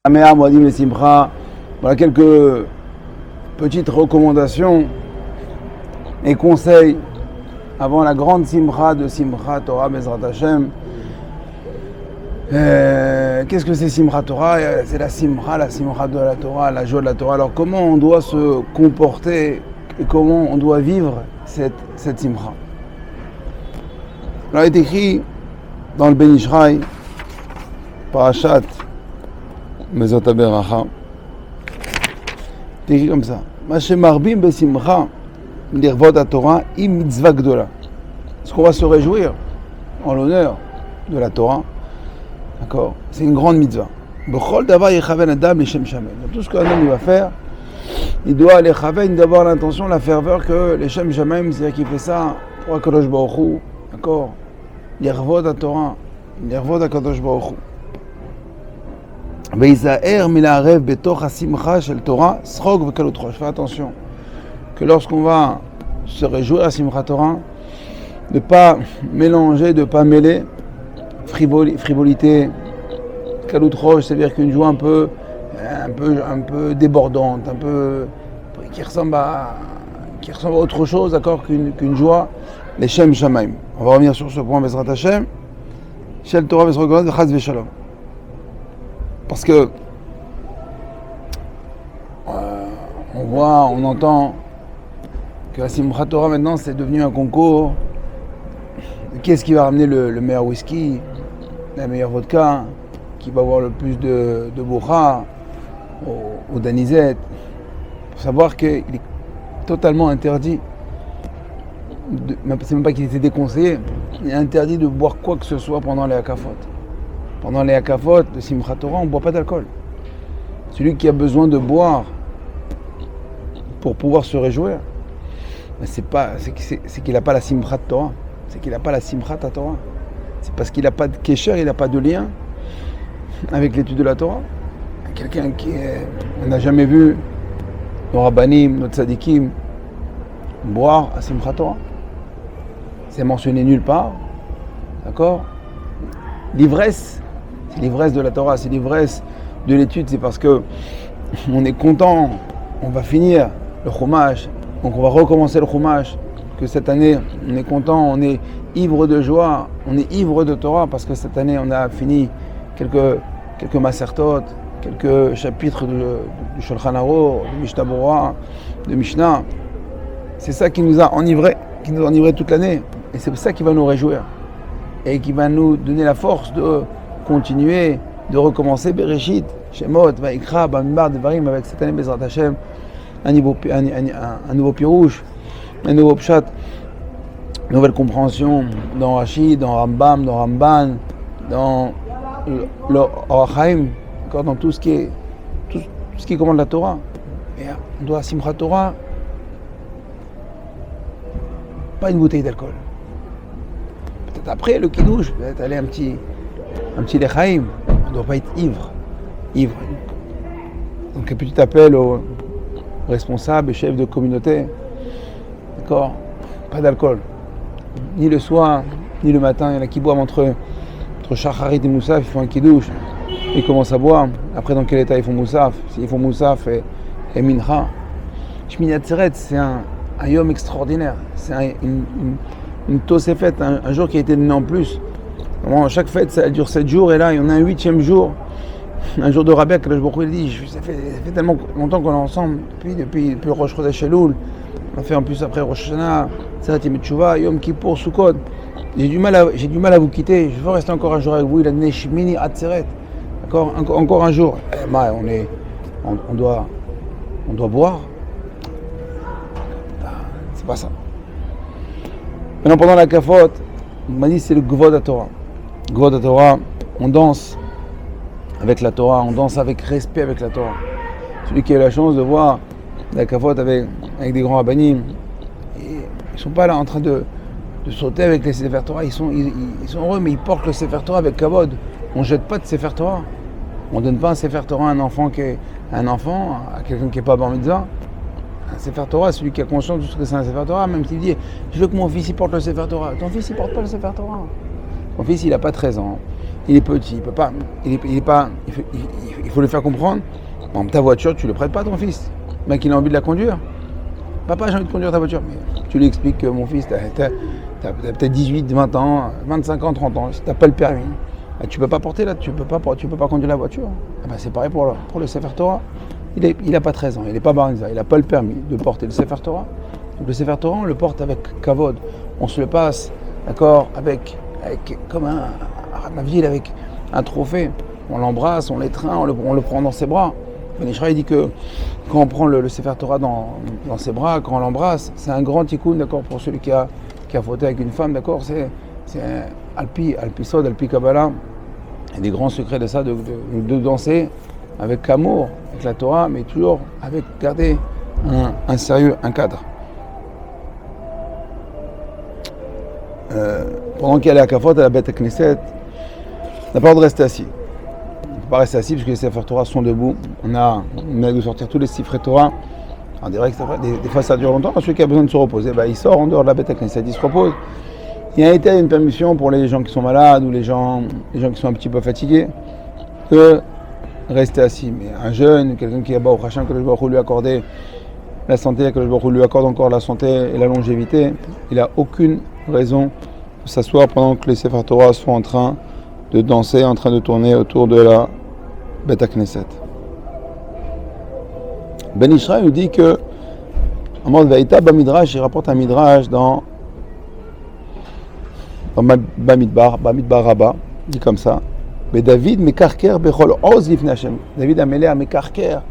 Amea Moadim le Simcha. Voilà quelques petites recommandations et conseils avant la grande Simcha de Simchat Torah Bezrat Hashem. Qu'est-ce que c'est Simchat Torah? C'est la Simcha de la Torah, la joie de la Torah. Alors comment on doit se comporter et comment on doit vivre cette Simcha? Alors il est écrit dans le Ben Ishraï, Parashat Mezot HaBeracha, c'est écrit comme ça: Mashem Marbim Besimcha Lirvot HaTorah im mitzvah gdola. Est-ce qu'on va se réjouir en l'honneur de la Torah? D'accord, c'est une grande mitzvah. B'chol davar yechaven adam l'shem shamayim. Tout ce qu'un homme va faire, il doit aller chaven, d'avoir l'intention, la ferveur que l'shem shamayim, c'est-à-dire qu'il fait ça pour Akadosh Baruch Hu. D'accord, lirvot HaTorah, lirvot HaKadosh Baruch Hu. Veizaher milarev betoch hasimcha shel Torah srog v'kalut rosh. Fais attention que lorsqu'on va se réjouir à Simchat Torah, de ne pas mélanger, de ne pas mêler frivolité, kalut rosh, c'est-à-dire qu'une joie un peu débordante, qui ressemble à autre chose, d'accord, qu'une joie, les Shem Shamaim. On va revenir sur ce point, Bezrat Hashem. Shel Torah Vesrogonot Chaz Veshalom. Parce que on entend que la Simchat Torah maintenant c'est devenu un concours. Qui est-ce qui va ramener le meilleur whisky, la meilleure vodka, qui va avoir le plus de bourra ou d'anisette? Il faut savoir qu'il est totalement interdit, c'est même pas qu'il était déconseillé, il est interdit de boire quoi que ce soit pendant les hakafot. Pendant les hakafot de Simchat Torah, on ne boit pas d'alcool. Celui qui a besoin de boire pour pouvoir se réjouir, c'est qu'il n'a pas la Simchat Torah. C'est qu'il n'a pas la Simchat Torah. C'est parce qu'il n'a pas de kesher, il n'a pas de lien avec l'étude de la Torah. Quelqu'un on n'a jamais vu nos rabbanim, nos tzadikim boire à Simchat Torah. C'est mentionné nulle part. D'accord? L'ivresse, c'est l'ivresse de la Torah, c'est l'ivresse de l'étude, c'est parce que on est content, on va finir le Chumash, donc on va recommencer le Chumash, que cette année on est content, on est ivre de joie, on est ivre de Torah, parce que cette année on a fini quelques Masertot, quelques chapitres du Shulchan Aruch, du Mishnah Berurah, de Mishnah. C'est ça qui nous a enivrés toute l'année, et c'est ça qui va nous réjouir, et qui va nous donner la force de continuer, de recommencer Bereshit, Shemot, Vaikra, Bamidbar, Devarim, avec cette année Bezrat Hashem, un nouveau pirouche, un nouveau pshat, nouvelle compréhension dans Rashi, dans Rambam, dans Ramban, dans le Orach Chaim, dans tout ce qui commande la Torah. Et on doit Simchat Torah, pas une bouteille d'alcool. Peut-être après le kiddush, peut-être aller un petit lechaim. On ne doit pas être ivre. Donc un petit appel aux responsables et chefs de communauté. D'accord, pas d'alcool, ni le soir, ni le matin. Il y en a qui boivent entre Shacharit et Moussaf, ils font un kiddush, ils commencent à boire. Après, dans quel état ils font Moussaf? S'ils font Moussaf et Mincha. Shmini Atzeret, c'est un yom extraordinaire. C'est une Tosefet, un jour qui a été donné en plus. Chaque fête, ça dure 7 jours, et là, il y en a un 8e jour. Un jour de Rabbi, que je vous dis, ça fait tellement longtemps qu'on est ensemble, depuis Rosh Chodesh Elul. On a fait en plus après Rosh Hashanah, Tzat Yom Teshuvah, Yom Kippour, Sukkot. J'ai du mal à vous quitter. Je veux rester encore un jour avec vous. Il a donné Shmini Atzeret. D'accord, encore un jour. On doit boire. C'est pas ça. Maintenant, pendant la kafot, on m'a dit c'est le Gvod HaTorah. Gvod HaTorah, on danse avec la Torah, on danse avec respect avec la Torah. Celui qui a eu la chance de voir la kafot avec des grands rabbanim, ils ne sont pas là en train de sauter avec les Sefer Torah, ils sont heureux, mais ils portent le Sefer Torah avec kavod. On ne jette pas de Sefer Torah. On ne donne pas un Sefer Torah à un enfant, à quelqu'un qui n'est pas bar mitzvah. Un Sefer Torah, celui qui a conscience de ce que c'est un Sefer Torah, même s'il dit je veux que mon fils il porte le Sefer Torah. Ton fils il porte pas le Sefer Torah. Ton fils il n'a pas 13 ans. il est petit, il peut pas, il est pas, il faut lui faire comprendre. Bon, ta voiture, tu ne le prêtes pas à ton fils. Le mec, il a envie de la conduire. Papa, j'ai envie de conduire ta voiture. Mais tu lui expliques que mon fils, t'as peut-être 18, 20 ans, 25 ans, 30 ans. Si tu n'as pas le permis, tu ne peux pas porter là, tu peux pas conduire la voiture. C'est pareil pour le Sefer Torah. Il n'a pas 13 ans, il n'est pas bar mitzvah, il n'a pas le permis de porter le Sefer Torah. Donc le Sefer Torah, on le porte avec kavod. On se le passe, d'accord, avec comme un ville avec un trophée. On l'embrasse, on l'étreint, on le prend dans ses bras. Ben Ishraï dit que quand on prend le Sefer Torah dans ses bras, quand on l'embrasse, c'est un grand tikkun, d'accord, pour celui qui a fauté avec une femme, d'accord, c'est Alpi Sod, Alpi Kabbalah. Il y a des grands secrets de ça, de danser avec amour, avec la Torah, mais toujours avec garder un sérieux, un cadre. Pendant qu'elle est à Kafot, à la Beth Knesset, on n'a pas le droit de rester assis. On ne peut pas rester assis parce que les Sefer Torah sont debout. On a de sortir tous les Sefer Torah. En direct, des fois ça dure longtemps. Celui qui a besoin de se reposer, il sort en dehors de la Beth Knesset, il se repose. Il y a été une permission pour les gens qui sont malades ou les gens qui sont un petit peu fatigués de rester assis. Mais un jeune, quelqu'un qui est au Hachem, que le Baruch Hu lui accorder la santé, que le Baruch Hu lui accorde encore la santé et la longévité, il n'a aucune raison de s'asseoir pendant que les Sefer Torah sont en train de danser, en train de tourner autour de la Beth Knesset. Ben Ishraï nous dit que Amor Vaïta Bamidrash, il rapporte un midrash dans Bamidbar Rabba, il dit comme ça. Mais David mekarker bechol oz lifnei Hashem. David Améler mekarker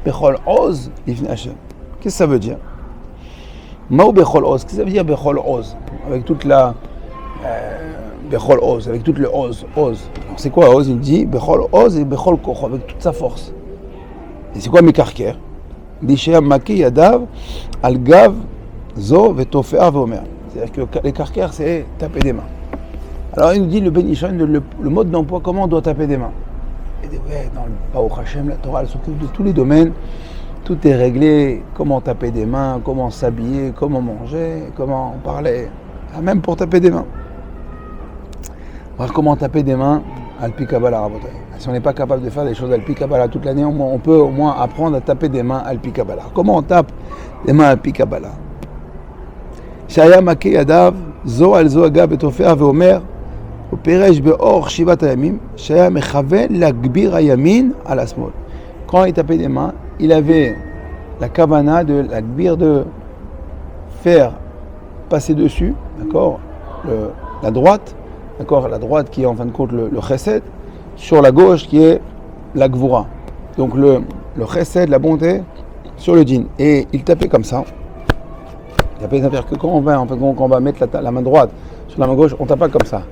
bechol oz lifnei Hashem. Qu'est-ce que ça veut dire? Mao bechol oz. Qu'est-ce que ça veut dire bechol oz? Avec toute la bechol oz, avec tout le oz. C'est quoi oz? Il dit bechol oz et bechol koch, avec toute sa force. Et c'est quoi mekarker? Dishéa maki yadav al gav zo vetofea veomer. C'est-à-dire que les karker, c'est taper des mains. Alors il nous dit le Ben Ishraï, le mode d'emploi, comment on doit taper des mains. Et dans le Baruch Hashem, la Torah, elle s'occupe de tous les domaines. Tout est réglé, comment taper des mains, comment s'habiller, comment manger, comment parler, même pour taper des mains. Alors comment taper des mains, Alpi Kabbalah Rabotai. Si on n'est pas capable de faire des choses Alpi Kabbalah toute l'année, on peut au moins apprendre à taper des mains Alpi Kabbalah. Comment on tape des mains Alpi Kabbalah? Shaya Maki Yadav, Zo al Zo Agav Etofea Veomer, Operesh Beor Shivat Ayamim, Shaya Mechaven Lagbir Ayamin al Asmol. Quand il tapait des mains, il avait la kavana de l'agbir, de faire passer dessus, d'accord, la droite, d'accord, la droite qui est en fin de compte le chesed, sur la gauche qui est la gvura. Donc le chesed, la bonté, sur le djinn. Et il tapait comme ça. Il tapait, c'est-à-dire que quand on va mettre la main droite sur la main gauche, on ne tape pas comme ça.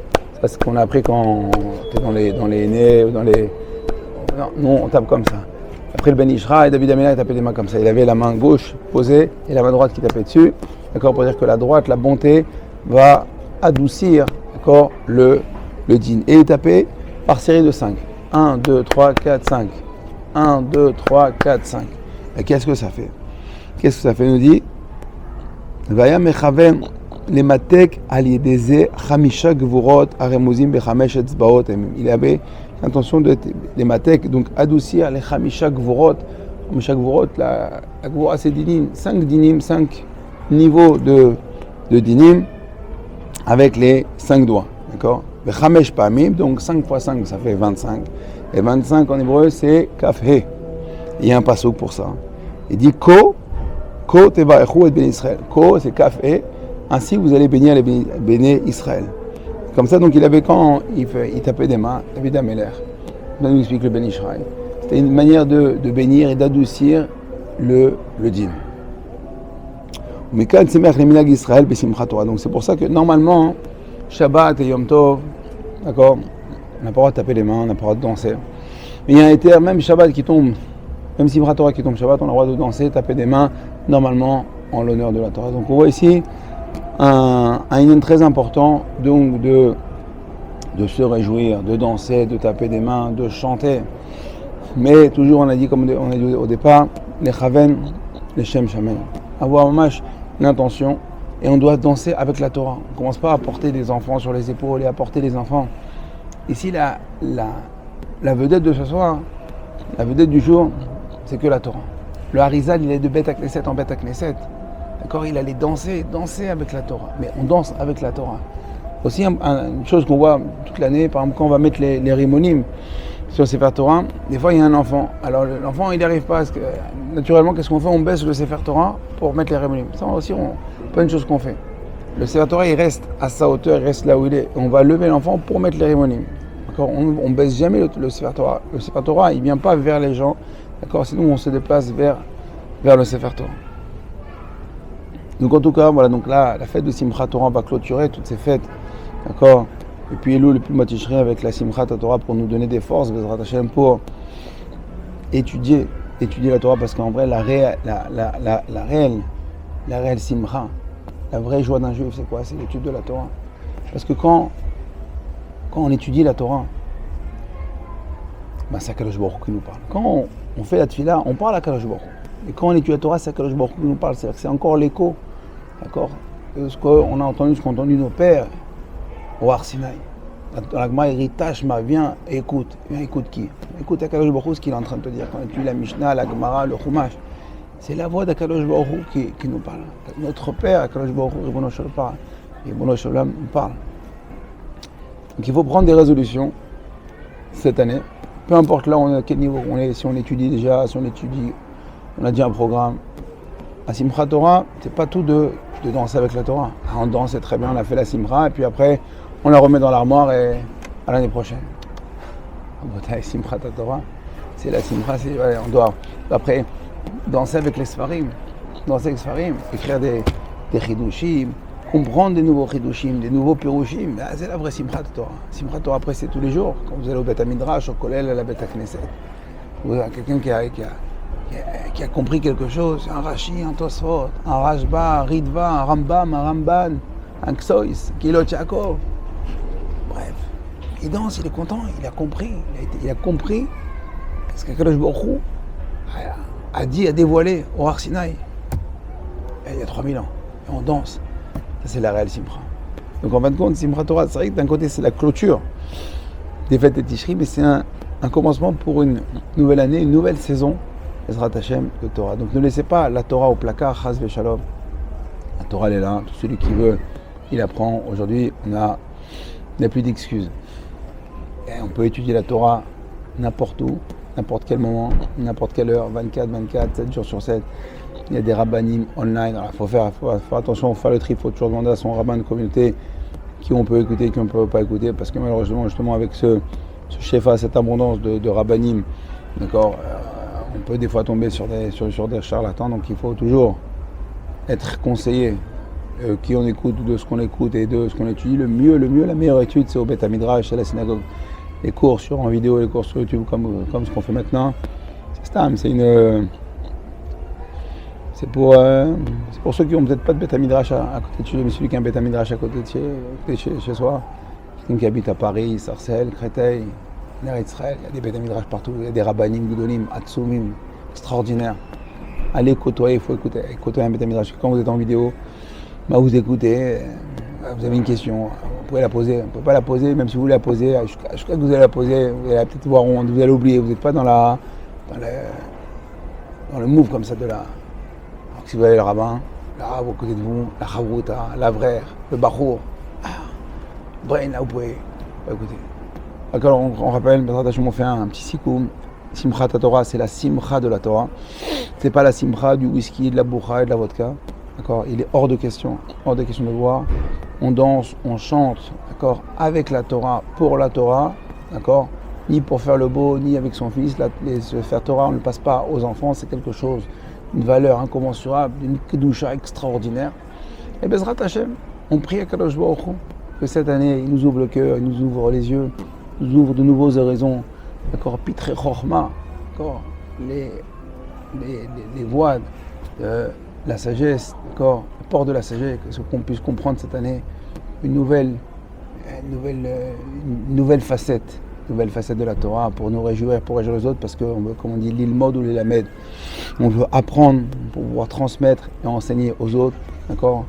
C'est ce qu'on a appris quand on était dans les nez ou dans les... Non, on tape comme ça. Après le Ben Ishraï, David Améler, il tapait des mains comme ça. Il avait la main gauche posée et la main droite qui tapait dessus. D'accord, pour dire que la droite, la bonté, va adoucir, d'accord, le djinn. Et il tapait par série de 5. 1, 2, 3, 4, 5. 1, 2, 3, 4, 5. Et qu'est-ce que ça fait? Qu'est-ce que ça fait? Il nous dit Vaya mechaven les matek al yedeze chamisha gvurot aremuzim bechamesh etzbaot. Il avait l'intention de les matek, donc adoucir les chamisha gvurot. Chamisha gvurot, la gvura c'est dinim, 5 dinim, 5 niveaux de dinim avec les 5 doigts, d'accord? Bechamesh pamim, donc 5 x 5 ça fait 25. Et 25 en hébreu c'est kaf he. Il y a un passouk pour ça. Il dit ko tevarechu et ben Israël. Ko c'est kaf he. Ainsi vous allez bénir les béné Israël. Comme ça, donc il avait, quand il tapait des mains, David Améler, il nous explique le Ben Ishraï. C'était une manière de bénir et d'adoucir le dîme. Mais quand c'est les minag Israël, besimchat Torah. Donc c'est pour ça que normalement, Shabbat et Yom Tov, d'accord, on n'a pas le droit de taper les mains, on n'a pas le droit de danser. Mais il y a un éther, même Shabbat qui tombe, même simchat Torah qui tombe Shabbat, on a le droit de danser, taper des mains, normalement en l'honneur de la Torah. Donc on voit ici un union très important, donc de se réjouir, de danser, de taper des mains, de chanter. Mais toujours, on a dit, comme on a dit au départ, les chaven, les shem shamen. Avoir l'intention, et on doit danser avec la Torah. On ne commence pas à porter des enfants sur les épaules et à porter les enfants Ici, la vedette de ce soir, la vedette du jour, c'est que la Torah. Le Harizal, il est de Beth Knesset en Beth Knesset. D'accord, il allait danser avec la Torah. Mais on danse avec la Torah. Aussi, une chose qu'on voit toute l'année, par exemple, quand on va mettre les rimonim sur Sefer Torah, des fois, il y a un enfant. Alors, l'enfant, il n'y arrive pas. Parce que, naturellement, qu'est-ce qu'on fait? On baisse le Sefer Torah pour mettre les rimonim. Ça aussi, pas une chose qu'on fait. Le Sefer Torah, il reste à sa hauteur, il reste là où il est. On va lever l'enfant pour mettre les rimonim. D'accord, on ne baisse jamais le Sefer Torah. Le Sefer Torah, il ne vient pas vers les gens. D'accord, sinon, on se déplace vers le Sefer Torah. Donc en tout cas, voilà, donc là, la fête de Simchat Torah va clôturer toutes ces fêtes, d'accord. Et puis Elul et puis Matichri avec la Simchat Torah pour nous donner des forces, Bezrat Hashem, pour étudier la Torah, parce qu'en vrai, la réelle Simcha, la vraie joie d'un juif, c'est quoi? C'est l'étude de la Torah. Parce que quand on étudie la Torah, c'est Akadosh Baruch Hu qui nous parle. Quand on fait la tefila, on parle à Akadosh Baruch Hu. Et quand on étudie la Torah, c'est Akadosh Baruch Hu qui nous parle. C'est-à-dire que c'est encore l'écho, d'accord, de ce qu'ont entendu nos pères au Har Sinaï. Dans la Gemara, il dit, Tashma, viens, écoute qui? Écoute Akadosh Baruch Hu, ce qu'il est en train de te dire. Quand on étudie la Mishnah, la Gemara, le Chumash, c'est la voix d'Akadosh Baruch Hu qui nous parle. Notre père, Akadosh Baruch Hu, Ribono Shel Olam, nous parle. Donc il faut prendre des résolutions cette année. Peu importe là à quel niveau on est, si on étudie déjà, on a dit un programme. La Simchat Torah, c'est pas tout de danser avec la Torah. On danse, c'est très bien, on a fait la Simcha, et puis après, on la remet dans l'armoire et à l'année prochaine. La Simchat Torah, c'est la Simcha, on doit après danser avec les Sfarim, écrire des Chidushim, comprendre des nouveaux Chidushim, des nouveaux Pirushim. C'est la vraie Simchat Torah. Simchat Torah, après, c'est tous les jours. Quand vous allez au Beth Midrash, au Kollel, à la Beth Knesset, vous avez quelqu'un qui a compris quelque chose, un Rashi, un Tosfot, un Rashba, un Ritva, un Rambam, un Ramban, un Ksois, Kilot Yaakov. Bref, il danse, il est content, il a compris. Il a compris ce qu'Akadosh Baruch Hu a dévoilé au Har Sinaï il y a 3000 ans. Et on danse. Ça, c'est la réelle Simcha. Donc en fin de compte, Simchat Torah, c'est vrai que d'un côté, c'est la clôture des fêtes de Tishri, mais c'est un commencement pour une nouvelle année, une nouvelle saison, Ezrat Hashem, de Torah. Donc ne laissez pas la Torah au placard, Chas Veshalom. La Torah, elle est là. Tout celui qui veut, il apprend. Aujourd'hui, il n'y a plus d'excuses. Et on peut étudier la Torah n'importe où, n'importe quel moment, n'importe quelle heure, 24, 7 jours sur 7. Il y a des rabbanim online. Il faut faire attention, faire le tri. Il faut toujours demander à son rabbin de communauté qui on peut écouter, qui on ne peut pas écouter. Parce que malheureusement, justement, avec ce shefa, cette abondance de rabbanim, d'accord, on peut des fois tomber sur des charlatans. Donc il faut toujours être conseillé qui on écoute, de ce qu'on écoute et de ce qu'on étudie. Le mieux, la meilleure étude, c'est au Beth Midrash, c'est la synagogue. Les cours en vidéo, les cours sur YouTube, comme ce qu'on fait maintenant. C'est pour ceux qui n'ont peut-être pas de Beth Midrash à côté de chez eux, mais celui qui a un Beth Midrash à côté de chez soi. Quelqu'un qui habite à Paris, Sarcelles, Créteil, Eretz Israël, il y a des Beth Midrash partout, il y a des rabbanim, gudolim, atzumim, extraordinaires. Allez côtoyer, il faut côtoyer un Beth Midrash. Quand vous êtes en vidéo, vous écoutez, vous avez une question, vous pouvez la poser. Vous ne pouvez pas la poser, même si vous la posez, jusqu'à que vous allez la poser, vous allez peut-être voir honte, vous allez oublier, vous n'êtes pas dans le move comme ça de la... Alors que si vous avez le rabbin, là, à côté de vous, la chavruta, l'avraire, le bachour, brain, là, vous pouvez écouter. D'accord, on rappelle, on fait un petit sikoum. Simchat Torah, c'est la simcha de la Torah. C'est pas la simcha du whisky, de la boucha et de la vodka. D'accord, il est hors de question de boire. On danse, on chante, d'accord, avec la Torah, pour la Torah, d'accord, ni pour faire le beau, ni avec son fils. Se faire Torah, on ne le passe pas aux enfants, c'est quelque chose, une valeur incommensurable, une kedusha extraordinaire. Et Bezrat Hashem, on prie à Kadosh Baruch Hu que cette année, il nous ouvre le cœur, il nous ouvre les yeux, il nous ouvre de nouveaux horizons, d'accord, Pitre Chorma, d'accord, les voies de la sagesse, d'accord, le port de la sagesse, qu'on puisse comprendre cette année une nouvelle facette de la Torah pour nous réjouir, pour réjouir les autres, parce qu'on veut, comme on dit, l'ilmod ou l'elamed, on veut apprendre pour pouvoir transmettre et enseigner aux autres, d'accord.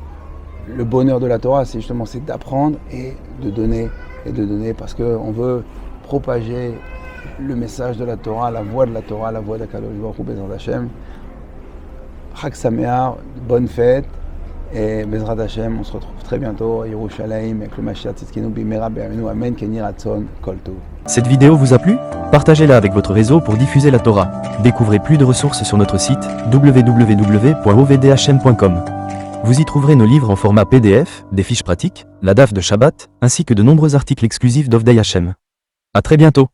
Le bonheur de la Torah, c'est d'apprendre et de donner et de donner parce qu'on veut propager le message de la Torah, la voix de la Torah, la voix d'Akadosh Baruch Hu Bezrat Hashem. Chag Sameach, bonne fête et Bezrat Hashem, on se retrouve très bientôt à Yerushalayim avec le Mashiach Tzidkenu Bimera Be'amenu Amen Keni Ratzon Kol Tov. Cette vidéo vous a plu? Partagez-la avec votre réseau pour diffuser la Torah. Découvrez plus de ressources sur notre site www.ovdhm.com. Vous y trouverez nos livres en format PDF, des fiches pratiques, la daf de Shabbat, ainsi que de nombreux articles exclusifs d'Ovdei Hashem. À très bientôt.